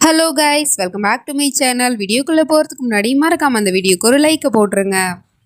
Hello guys, welcome back to my channel. வீடியோக்குள்ளே போகிறதுக்கு முன்னாடி மறக்காம அந்த வீடியோக்கு ஒரு லைக்கை போட்டுருங்க.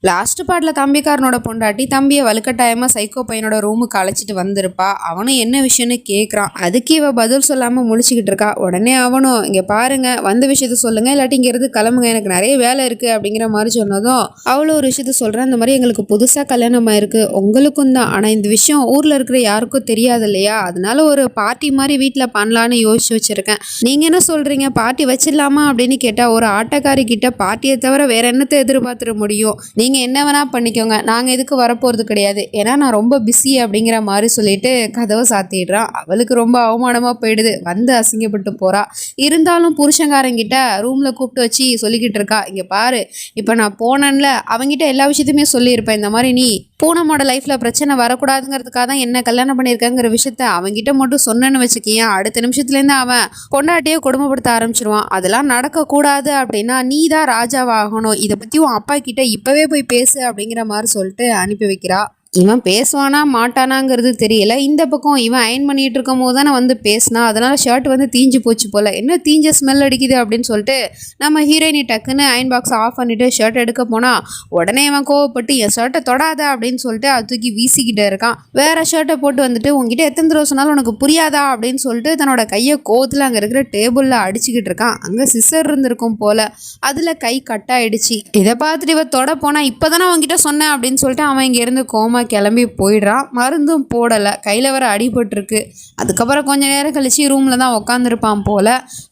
லாஸ்ட் பார்ட்டில் தம்பிக்காரனோட பொண்டாட்டி தம்பியை வலுக்கட்டாயமாக சைக்கோ பையனோட ரூமுக்கு அழைச்சிட்டு வந்திருப்பா. அவனும் என்ன விஷயம்னு கேட்குறான். அதுக்கு இவ பதில் சொல்லாமல் முழிச்சிக்கிட்டு இருக்கா. உடனே அவனும் இங்கே பாருங்க, வந்த விஷயத்த சொல்லுங்க, இல்லாட்டி இங்கிறது கிளம்புங்க, எனக்கு நிறைய வேலை இருக்குது அப்படிங்கிற மாதிரி சொன்னதும் அவ்வளோ ஒரு விஷயத்த சொல்கிறேன். இந்த மாதிரி எங்களுக்கு புதுசாக கல்யாணம் ஆயிருக்கு, உங்களுக்கும் தான். ஆனால் இந்த விஷயம் ஊரில் இருக்கிற யாருக்கும் தெரியாது இல்லையா, அதனால ஒரு பார்ட்டி மாதிரி வீட்டில் பண்ணலான்னு யோசிச்சு வச்சுருக்கேன். நீங்கள் என்ன சொல்கிறீங்க, பார்ட்டி வச்சிடலாமா அப்படின்னு கேட்டால் ஒரு ஆட்டக்காரி கிட்ட பார்ட்டியை தவிர வேற என்னத்தை எதிர்பார்த்துட முடியும், நீங்கள் என்ன வேணால் பண்ணிக்கோங்க, நாங்கள் எதுக்கு வரப்போகிறது கிடையாது, ஏன்னா நான் ரொம்ப பிஸி அப்படிங்கிற மாதிரி சொல்லிட்டு கதவை சாத்திடுறான். அவளுக்கு ரொம்ப அவமானமாக போயிடுது, வந்து அசிங்கப்பட்டு போகிறா. இருந்தாலும் புருஷங்காரங்கிட்ட ரூமில் கூப்பிட்டு வச்சு சொல்லிக்கிட்டு இருக்கா. இங்கே பாரு, இப்போ நான் போனேன்ல, அவங்ககிட்ட எல்லா விஷயத்தையுமே சொல்லியிருப்பேன். இந்த மாதிரி நீ பூனமோட லைஃப்பில் பிரச்சனை வரக்கூடாதுங்கிறதுக்காக தான் என்ன கல்யாணம் பண்ணியிருக்காங்கிற விஷயத்த அவங்ககிட்ட மட்டும் சொன்னேன்னு வச்சுக்கியேன், அடுத்த நிமிஷத்துலேருந்து அவன் பொண்டாட்டியே கொடுமைப்படுத்த ஆரம்பிச்சிருவான். அதெல்லாம் நடக்கக்கூடாது அப்படின்னா நீ தான் ராஜாவாகணும், இதை பற்றி உன் அப்பா கிட்ட இப்போவே போய் பேசு அப்படிங்கிற மாதிரி சொல்லிட்டு அனுப்பி வைக்கிறா. இவன் பேசுவானா மாட்டானாங்கிறது தெரியல. இந்த பக்கம் இவன் அயன் பண்ணிட்டு இருக்கும் போது தானே வந்து பேசினா, அதனால ஷர்ட் வந்து தீஞ்சு போச்சு போல, என்ன தீஞ்ச ஸ்மெல் அடிக்குது அப்படின்னு சொல்லிட்டு நம்ம ஹீரோயினி டக்குன்னு அயன் பாக்ஸ் ஆஃப் பண்ணிட்டு ஷர்ட் எடுக்க போனா உடனே இவன் கோவப்பட்டு என் ஷர்ட்டை தொடாத அப்படின்னு சொல்லிட்டு அது தூக்கி வீசிக்கிட்டே இருக்கான். வேற ஷர்ட்டை போட்டு வந்துட்டு உங்ககிட்ட எத்தனை தடவை சொன்னாலும் உனக்கு புரியாதா அப்படின்னு சொல்லிட்டு தன்னோட கையை கோவத்தில் அங்கே இருக்கிற டேபிளில் அடிச்சுக்கிட்டு இருக்கான். அங்கே சிசர் இருந்திருக்கும் போல, அதில் கை கட்டாயிடுச்சு. இதை பார்த்துட்டு இவ தொட போனா இப்போதானே அவங்ககிட்ட சொன்னேன் அப்படின்னு சொல்லிட்டு அவன் இங்கேருந்து கோமா கிளம்பி போயிடுறான். மருந்தும் போடலை, கையில் வர அடிபட்டுருக்கு. அதுக்கப்புறம் கொஞ்ச நேரம் கழிச்சு ரூமில் தான் உட்காந்துருப்பான் போல.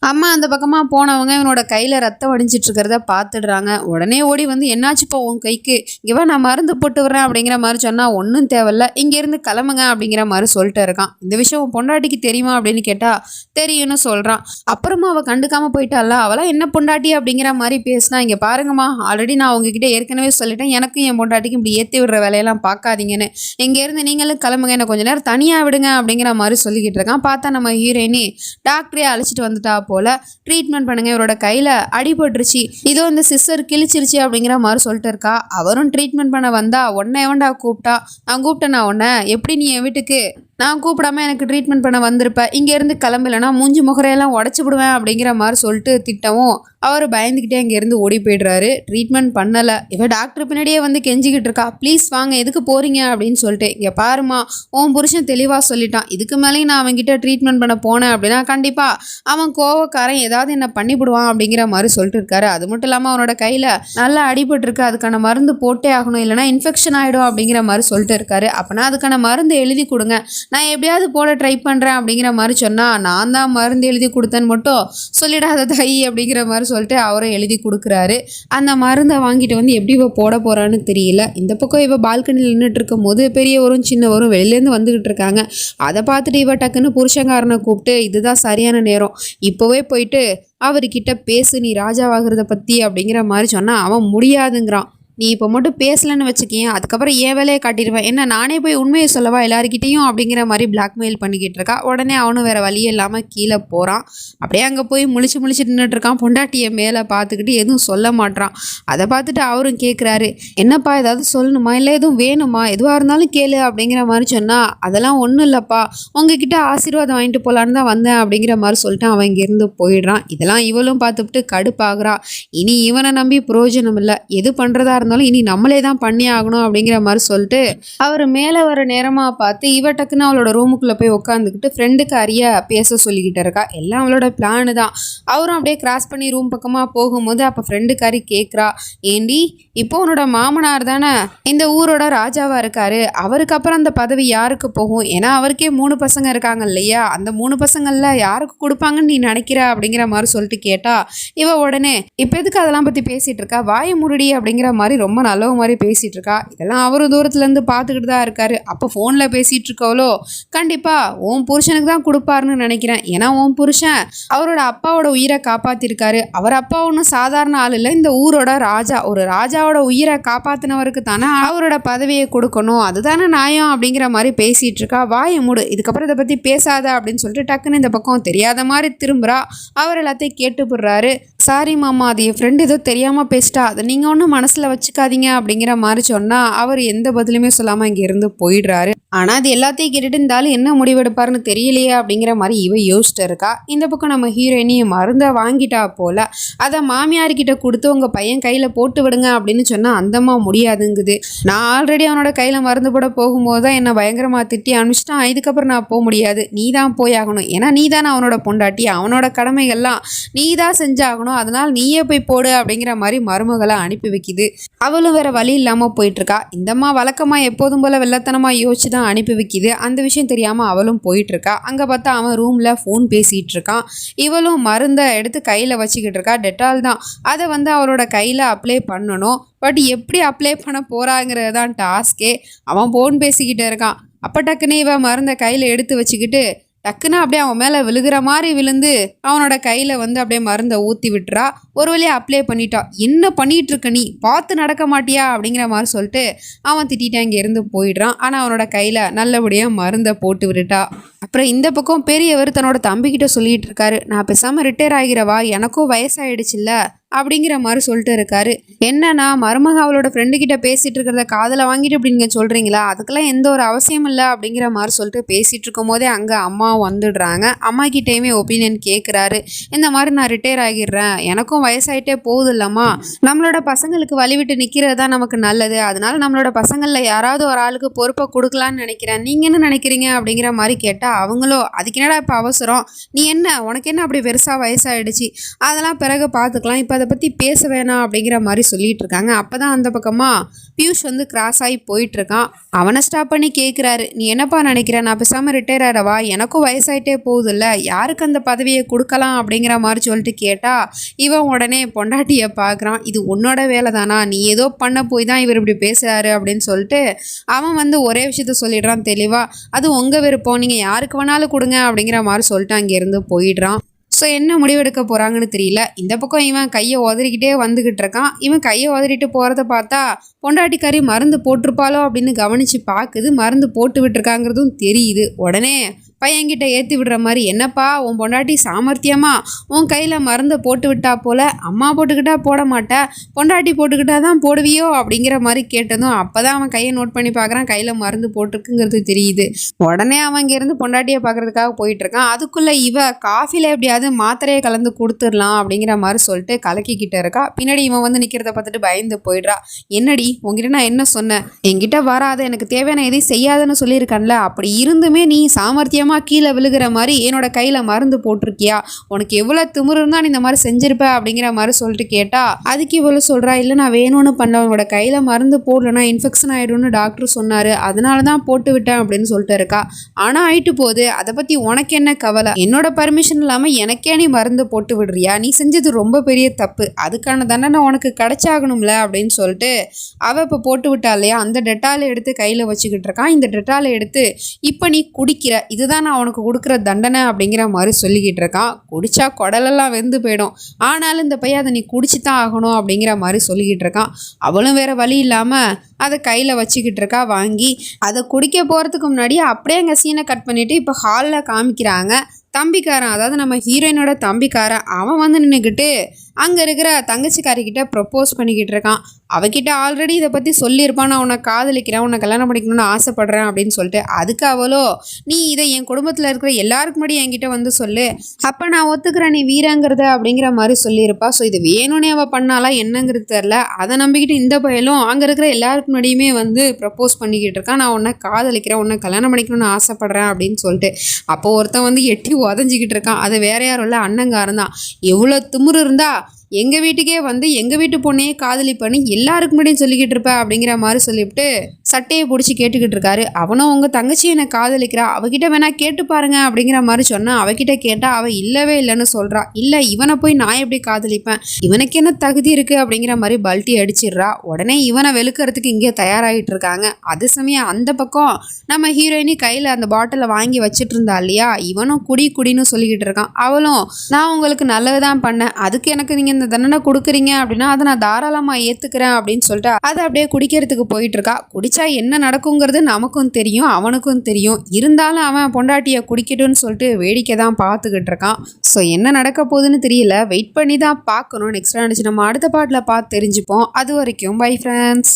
அம்மா அந்த பக்கமாக போனவங்க இவனோட கையில் ரத்தம் வடிஞ்சிட்டு இருக்கிறத பார்த்துடுறாங்க. உடனே ஓடி வந்து என்னாச்சுப்பா உன் கைக்கு, இவன் நான் மருந்து போட்டு வரேன் அப்படிங்கிற மாதிரி சொன்னால் ஒன்றும் தேவையில்ல, இங்கேருந்து கிளம்புங்க அப்படிங்கிற மாதிரி சொல்லிட்டு இருக்கான். இந்த விஷயம் உன் பொண்டாட்டிக்கு தெரியுமா அப்படின்னு கேட்டால் தெரியும்னு சொல்கிறான். அப்புறமா அவள் கண்டுக்காமல் போயிட்டால, அவளாம் என்ன பொண்டாட்டி அப்படிங்கிற மாதிரி பேசினா, இங்கே பாருங்கம்மா, ஆல்ரெடி நான் உங்ககிட்ட ஏற்கனவே சொல்லிட்டேன், எனக்கும் என் பொண்டாட்டிக்கும் இப்படி ஏற்றி விடுற வேலையெல்லாம் பார்க்காதீங்கன்னு, இங்கேருந்து நீங்களும் கிளம்புங்க, என்ன கொஞ்சம் நேரம் தனியாக விடுங்க அப்படிங்கிற மாதிரி சொல்லிக்கிட்டு இருக்கான். பார்த்தா நம்ம ஹீரோயினி டாக்டரே அழைச்சிட்டு வந்துட்டா போல. ட்ரீட்மெண்ட் பண்ணுங்க, இவரோட கையில் அடிபட்டுருச்சு, இதோ இந்த சிஸ்டர் கிழிச்சிருச்சு அப்படிங்கிற மாதிரி சொல்லிட்டு இருக்கா. அவரும் ட்ரீட்மெண்ட் பண்ண வந்தா உன்னை எவன்டா கூப்பிட்டா, நான் கூப்பிட்டேன்னா உன்னை, எப்படி நீ என் வீட்டுக்கு நான் கூப்பிடாம எனக்கு ட்ரீட்மெண்ட் பண்ண வந்திருப்பேன், இங்கேருந்து கிளம்பலன்னா மூஞ்சி முகரையெல்லாம் உடச்சி விடுவேன் அப்படிங்கிற மாதிரி சொல்லிட்டு திட்டவும் அவர் பயந்துக்கிட்டே அங்கேருந்து ஓடி போய்ட்றாரு. ட்ரீட்மெண்ட் பண்ணலை. இவன் டாக்டர் பின்னாடியே வந்து கெஞ்சிக்கிட்டு இருக்கா, ப்ளீஸ் வாங்க, எதுக்கு போகிறீங்க அப்படின்னு சொல்லிட்டு. இங்கே பாருமா, உன் புருஷன் தெளிவாக சொல்லிட்டான், இதுக்கு மேலேயும் நான் அவன்கிட்ட ட்ரீட்மெண்ட் பண்ண போனேன் அப்படின்னா கண்டிப்பாக அவன் கோவக்காரன் ஏதாவது என்ன பண்ணிவிடுவான் அப்படிங்கிற மாதிரி சொல்லிட்டு இருக்காரு. அது மட்டும் இல்லாமல் அவனோட கையில் நல்லா அடிபட்டுருக்கு, அதுக்கான மருந்து போட்டே ஆகணும், இல்லைனா இன்ஃபெக்ஷன் ஆகிடும் அப்படிங்கிற மாதிரி சொல்லிட்டு இருக்காரு. அப்போனா அதுக்கான மருந்து எழுதி கொடுங்க, நான் எப்படியாவது போட ட்ரை பண்ணுறேன் அப்படிங்கிற மாதிரி சொன்னால், நான் தான் மருந்து எழுதி கொடுத்தேன்னு மட்டும் சொல்லிடாத தாயி அப்படிங்கிற மாதிரி சொல்லிட்டு அவரும் எழுதி கொடுக்குறாரு. அந்த மருந்தை வாங்கிட்டு வந்து எப்படி இவ போட போகிறான்னு தெரியல. இந்த பக்கம் இவ பால்கனியில் நின்றுட்டு இருக்கும் போது பெரியவரும் சின்னவரும் வெளியிலேருந்து வந்துக்கிட்டு இருக்காங்க. அதை பார்த்துட்டு இவ டக்குன்னு புருஷங்காரனை கூப்பிட்டு, இதுதான் சரியான நேரம், இப்போவே போயிட்டு அவர்கிட்ட பேசு, நீ ராஜாவாகிறத பற்றி அப்படிங்கிற மாதிரி சொன்னால் அவன் முடியாதுங்கிறான். நீ இப்போ மட்டும் பேசலன்னு வச்சுக்கேன், அதுக்கப்புறம் ஏன் வேலையை காட்டிடுவேன், என்ன நானே போய் உண்மையை சொல்லவா எல்லாருக்கிட்டையும் அப்படிங்கிற மாதிரி பிளாக்மெயில் பண்ணிக்கிட்டு இருக்கா. உடனே அவனும் வேறு வழியே இல்லாமல் கீழே போகிறான். அப்படியே அங்கே போய் முழிச்சு நின்றுட்டு இருக்கான். பொண்டாட்டியை மேலே பார்த்துக்கிட்டு எதுவும் சொல்ல மாட்டான். அதை பார்த்துட்டு அவரும் கேட்குறாரு, என்னப்பா ஏதாவது சொல்லணுமா, இல்லை எதுவும் வேணுமா, எதுவாக இருந்தாலும் கேளு அப்படிங்கிற மாதிரி சொன்னால், அதெல்லாம் ஒன்றும் இல்லைப்பா, உங்ககிட்ட ஆசீர்வாதம் வாங்கிட்டு போகலான்னு தான் வந்தேன் அப்படிங்கிற மாதிரி சொல்லிட்டு அவன் இங்கேருந்து போயிடுறான். இதெல்லாம் இவளும் பார்த்துட்டு கடுப்பாகிறா. இனி இவனை நம்பி பிரயோஜனம் இல்லை, எது பண்ணுறதா இருந்தாலும் இனி நம்மளே தான் பண்ணி ஆகணும் அப்படிங்கிற மாதிரி சொல்லிட்டு அவர் மேலே வர நேரமாக பார்த்து இவ டக்குன்னு அவளோட ரூமுக்குள்ளே போய் உட்காந்துக்கிட்டு ஃப்ரெண்டுக்கு அறிய பேச சொல்லிக்கிட்டு இருக்கா. எல்லாம் அவளோட பிளானு தான். அவரும் அப்படியே கிராஸ் பண்ணி ரூம் பக்கமாக போகும்போது அப்போ ஃப்ரெண்டுக்காரி கேட்குறா, ஏண்டி இப்போ உன்னோட மாமனார் தானே இந்த ஊரோட ராஜாவாக இருக்காரு, அவருக்கு அப்புறம் அந்த பதவி யாருக்கு போகும், ஏன்னா அவருக்கே 3 பசங்க இருக்காங்க இல்லையா, அந்த 3 பசங்களில் யாருக்கு கொடுப்பாங்கன்னு நீ நினைக்கிற அப்படிங்கிற மாதிரி சொல்லிட்டு கேட்டா இவ உடனே, இப்போ எதுக்கு அதெல்லாம் பற்றி பேசிகிட்டு இருக்கா, வாயை முருடி அப்படிங்கிற மாதிரி ரொம்ப நல்லவ மாதிரி பேசிகிட்டு இருக்கா. இதெல்லாம் அவரும் தூரத்துலேருந்து பார்த்துக்கிட்டு தான் இருக்காரு. அப்போ ஃபோனில் பேசிகிட்டு இருக்கவளோ, கண்டிப்பாக உன் புருஷனுக்கு தான் கொடுப்பாருன்னு நினைக்கிறேன், ஏன்னா உன் புருஷன் அவரோட அப்பாவோட உயிரை காப்பாற்றிருக்காரு, அவர் அப்பா ஒன்றும் சாதாரண ஆள் இல்லை, இந்த ஊரோட ராஜா, ஒரு ராஜாவோட உயிரை காப்பாற்றினவருக்கு தானே அவரோட பதவியை கொடுக்கணும், அதுதானே நியாயம் அப்படிங்கிற மாதிரி பேசிகிட்டு இருக்கா. வாயை மூடு, இதுக்கப்புறம் இதை பற்றி பேசாத அப்படின்னு சொல்லிட்டு டக்குன்னு இந்த பக்கம் தெரியாத மாதிரி திரும்புகிறா. அவர் எல்லாத்தையும் கேட்டு போடுறாரு. சாரி மாமா, அது என் ஃப்ரெண்டு ஏதோ தெரியாமல் பேசிட்டா, அதை நீங்கள் ஒன்றும் மனசில் வச்சுக்காதீங்க அப்படிங்கிற மாதிரி சொன்னால் அவர் எந்த பதிலுமே சொல்லாமல் இங்கேருந்து போயிடுறாரு. ஆனால் அது எல்லாத்தையும் கேட்டுட்டு இருந்தாலும் என்ன முடிவெடுப்பாருன்னு தெரியலையே அப்படிங்கிற மாதிரி இவ யோசிச்சுட்டு இருக்கா. இந்த பக்கம் நம்ம ஹீரோயினி மருந்தை வாங்கிட்டா போல், அதை மாமியார்கிட்ட கொடுத்து உங்கள் பையன் கையில் போட்டு விடுங்க அப்படின்னு சொன்னால் அந்தம்மா முடியாதுங்குது. நான் ஆல்ரெடி அவனோட கையில் மருந்து போட போகும்போது தான் என்னை பயங்கரமாக திட்டி அனுப்பிச்சிட்டான். இதுக்கப்புறம் நான் போக முடியாது, நீ தான் போய் ஆகணும். ஏன்னா நீ தானே அவனோட பொண்டாட்டி, அவனோட கடமைகள்லாம் நீ தான் செஞ்சாகணும், அதனால் நீயே போய் போடு அப்படிங்கிற மாதிரி மருமகளை அனுப்பி வைக்குது. அவளும் வேற வழி இல்லாமல் போயிட்டுருக்கா. இந்தம்மா வழக்கமாக எப்போதும் போல் வெள்ளத்தனமாக யோசிச்சு தான் அனுப்பி வைக்குது. அந்த விஷயம் தெரியாமல் அவளும் போயிட்டுருக்கா. அங்கே பார்த்தா அவன் ரூமில் ஃபோன் பேசிகிட்டு இருக்கான். இவளும் மருந்தை எடுத்து கையில் வச்சுக்கிட்டு இருக்கா. டெட்டால் தான், அதை அவளோட கையில் அப்ளை பண்ணணும். பட் எப்படி அப்ளை பண்ண போகிறாங்கிறது தான் டாஸ்கே. அவன் ஃபோன் பேசிக்கிட்டு இருக்கான். அப்போ டக்குன்னு இவன் மருந்தை கையில் எடுத்து வச்சுக்கிட்டு டக்குன்னு அப்படியே அவன் மேலே விழுகிற மாதிரி விழுந்து அவனோட கையில் அப்படியே மருந்தை ஊற்றி விட்டுறா. ஒரு வழியாக அப்ளை பண்ணிட்டா. என்ன பண்ணிகிட்டு இருக்க நீ, பார்த்து நடக்க மாட்டியா அப்படிங்கிற மாதிரி சொல்லிட்டு அவன் திட்டிட்டு அங்கே இருந்து போயிடுறான். ஆனால் அவனோட கையில் நல்லபடியாக மருந்தை போட்டு விட்டுட்டா. அப்புறம் இந்த பக்கம் பெரியவர் தன்னோட தம்பிக்கிட்ட சொல்லிட்டு இருக்காரு, நான் பேசாமல் ரிட்டையர் ஆகிறவா, எனக்கும் வயசாயிடுச்சுல்ல அப்படிங்கிற மாதிரி சொல்லிட்டு இருக்காரு. என்னன்னா மருமக அவளோட ஃப்ரெண்டுக்கிட்ட பேசிகிட்டு இருக்கிறத காதில் வாங்கிட்டு இப்படி நீங்கள் சொல்கிறீங்களா, அதுக்கெல்லாம் எந்த ஒரு அவசியம் இல்லை அப்படிங்கிற மாதிரி சொல்லிட்டு பேசிகிட்டு இருக்கும் போதே அங்கே அம்மா வந்துடுறாங்க. அம்மா கிட்டேயுமே ஒப்பீனியன் கேட்குறாரு. இந்த மாதிரி நான் ரிட்டையர் ஆகிடுறேன், எனக்கும் வயசாயிட்டே போகுது இல்லம்மா, நம்மளோட பசங்களுக்கு வழி விட்டு நிற்கிறது தான் நமக்கு நல்லது, அதனால நம்மளோட பசங்களில் யாராவது ஒரு ஆளுக்கு பொறுப்பை கொடுக்கலான்னு நினைக்கிறேன், நீங்கள் என்ன நினைக்கிறீங்க அப்படிங்கிற மாதிரி கேட்டால் அவங்களோ அதுக்கு என்னடா இப்போ அவசரம், நீ என்ன உனக்கு என்ன அப்படி பெருசாக வயசாகிடுச்சு, அதெல்லாம் பிறகு பார்த்துக்கலாம், இப்போ அதை பற்றி பேச வேணாம் அப்படிங்கிற மாதிரி சொல்லிட்டு இருக்காங்க. அப்போ தான் அந்த பக்கமாக பியூஷ் கிராஸ் ஆகி போயிட்டுருக்கான். அவனை ஸ்டாப் பண்ணி கேட்குறாரு, நீ என்னப்பா நினைக்கிற, நான் பேசாமல் ரிட்டையர் ஆகிறவா, எனக்கும் வயசாயிட்டே போகுதுல்ல, யாருக்கு அந்த பதவியை கொடுக்கலாம் அப்படிங்கிற மாதிரி சொல்லிட்டு கேட்டால் இவன் உடனே பொண்டாட்டியை பார்க்குறான். இது உன்னோட வேலை தானா, நீ ஏதோ பண்ண போய் தான் இவர் இப்படி பேசுகிறாரு அப்படின்னு சொல்லிட்டு அவன் ஒரே விஷயத்த சொல்லிடுறான் தெளிவாக, அது உங்கள் விருப்பம், நீங்கள் யாருக்கு வேணாலும் கொடுங்க அப்படிங்கிற மாதிரி சொல்லிட்டு அங்கேருந்து போயிடுறான். ஸோ என்ன முடிவெடுக்க போகிறாங்கன்னு தெரியல. இந்த பக்கம் இவன் கையை உதறிக்கிட்டே வந்துக்கிட்டு இருக்கான். இவன் கையை உதறிட்டு போகிறத பார்த்தா பொண்டாட்டிக்காரி மருந்து போட்டிருப்பாளோ அப்படின்னு கவனித்து பார்க்குது. மருந்து போட்டு விட்டுருக்காங்கிறதும் தெரியுது. உடனே பையன்கிட்ட ஏற்றி விடுற மாதிரி, என்னப்பா உன் பொண்டாட்டி சாமர்த்தியமா உன் கையில் மருந்தை போட்டு விட்டா போல், அம்மா போட்டுக்கிட்டா போட மாட்டேன், பொண்டாட்டி போட்டுக்கிட்டா தான் போடுவியோ அப்படிங்கிற மாதிரி கேட்டதும் அப்போ தான் அவன் கையை நோட் பண்ணி பார்க்குறான். கையில் மருந்து போட்டிருக்குங்கிறது தெரியுது. உடனே அவன் இங்கேருந்து பொண்டாட்டியை பார்க்குறதுக்காக போயிட்டுருக்கான். அதுக்குள்ளே இவ காஃபியில் எப்படியாவது மாத்திரையை கலந்து கொடுத்துடலாம் அப்படிங்கிற மாதிரி சொல்லிட்டு கலக்கிக்கிட்டு இருக்கா. பின்னாடி இவன் நிற்கிறத பார்த்துட்டு பயந்து போயிடுறா. என்னடி உங்ககிட்ட நான் என்ன சொன்னேன், என்கிட்ட வராத, எனக்கு தேவையான எதையும் செய்யாதுன்னு சொல்லியிருக்கேன்ல, அப்படி இருந்துமே நீ சாமர்த்தியமாக கீழே விழுகிற மாதிரி என்னோட கையில் மருந்து போட்டிருக்கியா, உனக்கு எவ்வளோ திமிரு இருந்தால் நீ இந்த மாதிரி செஞ்சிருப்ப அப்படிங்கிற மாதிரி சொல்லிட்டு கேட்டா அதுக்கு இவ்வளோ சொல்கிறா, இல்லை நான் வேணும்னு பண்ண, உன்னோட கையில் மருந்து போடலன்னா இன்ஃபெக்ஷன் ஆகிடும்னு டாக்டர் சொன்னார், அதனால தான் போட்டு விட்டேன் அப்படின்னு சொல்லிட்டு இருக்கா. ஆனால் ஆயிட்டு போகுது, அதை பற்றி உனக்கு என்ன கவலை, என்னோட பர்மிஷன் இல்லாமல் எனக்கே நீ மருந்து போட்டு விடுறியா, நீ செஞ்சது ரொம்ப பெரிய தப்பு, அதுக்கான தண்டனை உனக்கு கிடைச்சாகணும்ல அப்படின்னு சொல்லிட்டு அவள் இப்போ போட்டு விட்டா இல்லையா, அந்த டெட்டாலை எடுத்து கையில் வச்சுக்கிட்டு இருக்கான். இந்த டெட்டாலை எடுத்து இப்போ நீ குடிக்கிற, இதுதான் நான் உனக்கு கொடுக்குற தண்டனை அப்படிங்கிற மாதிரி சொல்லிக்கிட்டு இருக்கான். குடிச்சா குடலெல்லாம் வெந்து போயிடும், ஆனாலும் இந்த பையன் அதை நீ குடிச்சு தான் ஆகணும் அப்படிங்கிற மாதிரி சொல்லிக்கிட்டு இருக்கான். அவளும் வேற வழி இல்லாமல் அதை கையில் வச்சுக்கிட்டு இருக்கா. வாங்கி அதை குடிக்க போகிறதுக்கு முன்னாடி அப்படியே அங்கே சீனை கட் பண்ணிவிட்டு இப்போ ஹாலில் காமிக்கிறாங்க. தம்பிக்காரன், அதாவது நம்ம ஹீரோயினோட தம்பிக்காரன், அவன் நின்றுக்கிட்டு அங்கே இருக்கிற தங்கச்சிக்காரிக்கிட்ட ப்ரப்போஸ் பண்ணிக்கிட்டு இருக்கான். அவகிட்ட ஆல்ரெடி இதை பற்றி சொல்லியிருப்பான், நான் உன்னை காதலிக்கிறேன், உன்னை கல்யாணம் பண்ணிக்கணும்னு ஆசைப்படுறேன் அப்படின்னு சொல்லிட்டு. அதுக்கு அவளோ, நீ இதை என் குடும்பத்தில் இருக்கிற எல்லாருக்கு முன்னாடி என்கிட்ட சொல்லு, அப்போ நான் ஒத்துக்கிறேன் நீ வீரங்கிறத அப்படிங்கிற மாதிரி சொல்லியிருப்பா. ஸோ இது வேணும்னே அவள் பண்ணாலா என்னங்கிறது தெரில. அதை நம்பிக்கிட்டு இந்த பயலும் அங்கே இருக்கிற எல்லாருக்கு முன்னாடியுமே ப்ரப்போஸ் பண்ணிக்கிட்டு இருக்கான், நான் உன்னை காதலிக்கிறேன், உன்னை கல்யாணம் பண்ணிக்கணும்னு ஆசைப்படுறேன் அப்படின்னு சொல்லிட்டு. அப்போ ஒருத்தன் எட்டி உதஞ்சிக்கிட்டு இருக்கான். அது வேற யாரும் இல்லை, அண்ணங்காரன் தான். எவ்வளோ திமிரு இருந்தா எங்கள் வீட்டுக்கே எங்கள் வீட்டு பொண்ணையே காதலி பண்ணி எல்லாருக்கு முன்னாடியும் சொல்லிக்கிட்டு இருப்ப அப்படிங்கிற மாதிரி சொல்லிவிட்டு சட்டையை பிடிச்சி கேட்டுக்கிட்டு இருக்காரு. அவனும் உங்கள் தங்கச்சி என்னை காதலிக்கிறா, அவகிட்ட வேணா கேட்டு பாருங்க அப்படிங்கிற மாதிரி சொன்னா. அவகிட்ட கேட்டால் அவள் இல்லவே இல்லைன்னு சொல்கிறா. இல்லை, இவனை போய் நான் எப்படி காதலிப்பேன், இவனுக்கு என்ன தகுதி இருக்குது அப்படிங்கிற மாதிரி பல்ட்டி அடிச்சிடுறா. உடனே இவனை வெளுக்கிறதுக்கு இங்கே தயாராகிட்டு இருக்காங்க. அது சமயம் அந்த பக்கம் நம்ம ஹீரோயினி கையில் அந்த பாட்டிலை வாங்கி வச்சுட்டு இருந்தா இல்லையா, இவனும் குடின்னு சொல்லிக்கிட்டு இருக்கான். அவளும், நான் உங்களுக்கு நல்லது தான் பண்ணேன், அதுக்கு எனக்கு நீங்கள் இந்த தண்டனை கொடுக்குறீங்க அப்படின்னா அதை நான் தாராளமாக ஏற்றுக்கிறேன் அப்படின்னு சொல்லிட்டு அதை அப்படியே குடிக்கிறதுக்கு போயிட்டு இருக்கா. குடிச்சா என்ன நடக்குங்கிறது நமக்கும் தெரியும், அவனுக்கும் தெரியும். இருந்தாலும் அவன் பொண்டாட்டியை குடிக்கட்டும்னு சொல்லிட்டு வேடிக்கை தான் பார்த்துக்கிட்டு இருக்கான். ஸோ என்ன நடக்க போகுதுன்னு தெரியல, வெயிட் பண்ணி தான் பார்க்கணும். நெக்ஸ்ட் நினச்சி நம்ம அடுத்த பாட்டில் பார்த்து தெரிஞ்சுப்போம். அது வரைக்கும் பை ஃப்ரெண்ட்ஸ்.